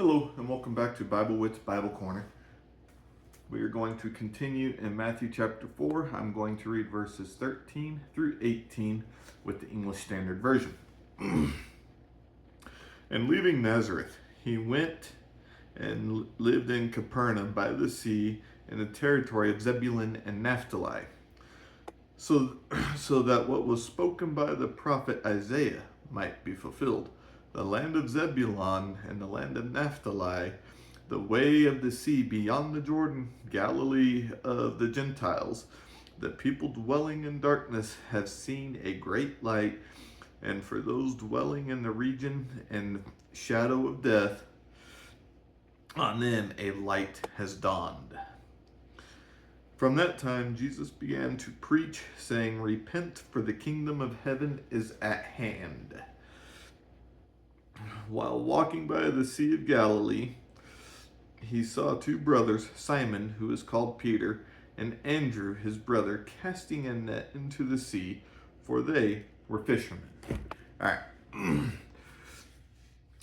Hello and welcome back to Bible Wits Bible Corner. We are going to continue in Matthew chapter 4. I'm going to read verses 13 through 18 with the English Standard Version. And leaving Nazareth, he went and lived in Capernaum by the sea in the territory of Zebulun and Naphtali. So that what was spoken by the prophet Isaiah might be fulfilled. The land of Zebulun and the land of Naphtali, the way of the sea beyond the Jordan, Galilee of the Gentiles. The people dwelling in darkness have seen a great light, and for those dwelling in the region and shadow of death, on them a light has dawned. From that time, Jesus began to preach, saying, "Repent, for the kingdom of heaven is at hand." While walking by the Sea of Galilee, he saw two brothers, Simon, who is called Peter, and Andrew, his brother, casting a net into the sea, for they were fishermen. All right.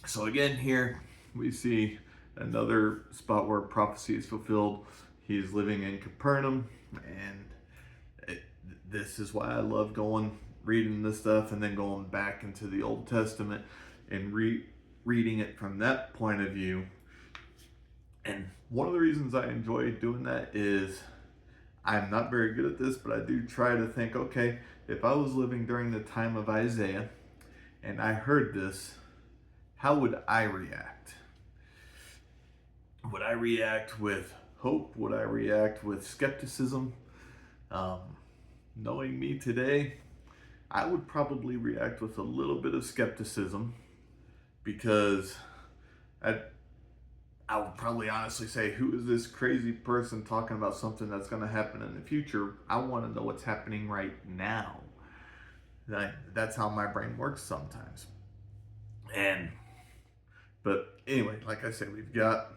So again, here we see another spot where prophecy is fulfilled. He's living in Capernaum, and this is why I love reading this stuff, and then going back into the Old Testament and reading it from that point of view. And one of the reasons I enjoy doing that is I'm not very good at this, but I do try to think, okay, if I was living during the time of Isaiah and I heard this, how would I react? Would I react with hope? Would I react with skepticism? Knowing me today, I would probably react with a little bit of skepticism, because I would probably honestly say, who is this crazy person talking about something that's going to happen in the future? I want to know what's happening right now. That's how my brain works sometimes. But anyway, like I said, we've got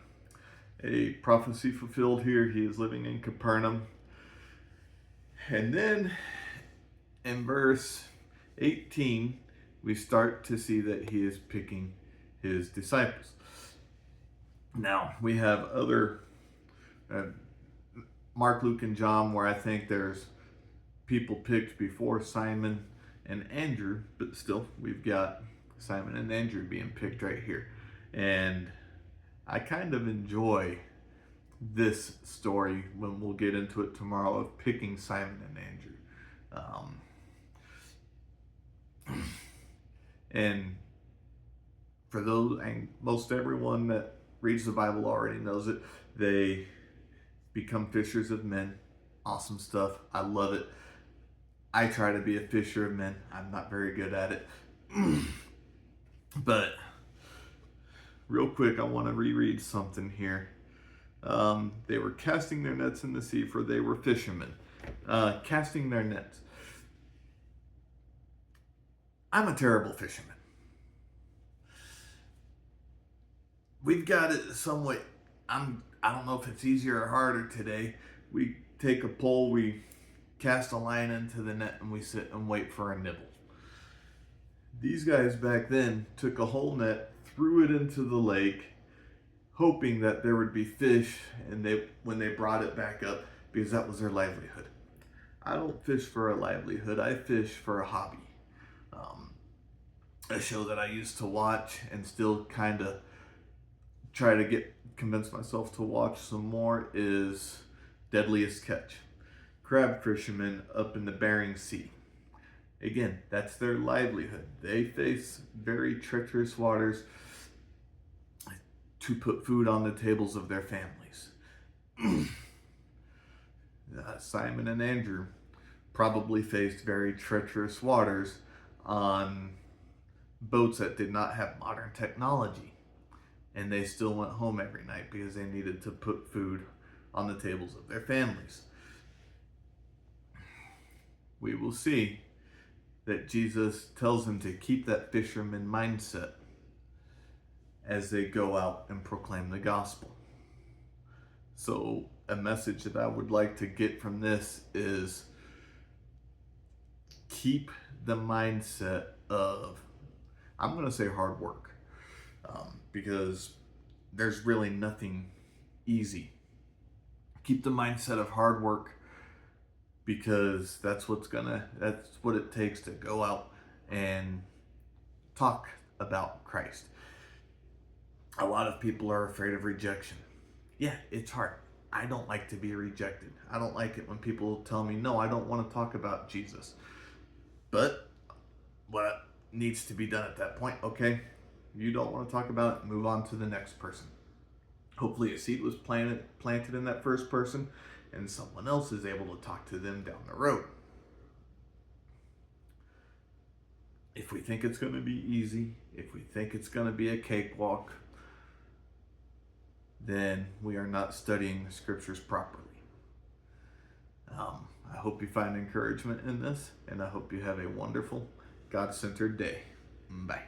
a prophecy fulfilled here. He is living in Capernaum. And then in verse 18, we start to see that he is picking his disciples. Now, we have other Mark, Luke, and John, where I think there's people picked before Simon and Andrew, but still, we've got Simon and Andrew being picked right here. And I kind of enjoy this story when we'll get into it tomorrow, of picking Simon and Andrew. And for those, and most everyone that reads the Bible already knows it, they become fishers of men. Awesome stuff. I love it. I try to be a fisher of men. I'm not very good at it. But real quick, I want to reread something here. They were casting their nets in the sea, for they were fishermen. Casting their nets. I'm a terrible fisherman. We've got it somewhat. I don't know if it's easier or harder today. We take a pole, we cast a line into the net, and we sit and wait for a nibble. These guys back then took a whole net, threw it into the lake, hoping that there would be fish, and when they brought it back up, because that was their livelihood. I don't fish for a livelihood. I fish for a hobby. A show that I used to watch and still kind of try to convince myself to watch some more is Deadliest Catch. Crab fishermen up in the Bering Sea. Again, that's their livelihood. They face very treacherous waters to put food on the tables of their families. Simon and Andrew probably faced very treacherous waters on boats that did not have modern technology, and they still went home every night because they needed to put food on the tables of their families. We will see that Jesus tells them to keep that fisherman mindset as they go out and proclaim the gospel. So a message that I would like to get from this is, keep the mindset of, I'm going to say, hard work. Because there's really nothing easy. Keep the mindset of hard work, because that's what it takes to go out and talk about Christ. A lot of people are afraid of rejection. Yeah, it's hard. I don't like to be rejected. I don't like it when people tell me, no, I don't want to talk about Jesus. But what needs to be done at that point? Okay, you don't want to talk about it, move on to the next person. Hopefully a seed was planted in that first person, and someone else is able to talk to them down the road. If we think it's going to be easy, if we think it's going to be a cakewalk, then we are not studying the scriptures properly. I hope you find encouragement in this, and I hope you have a wonderful, God-centered day. Bye.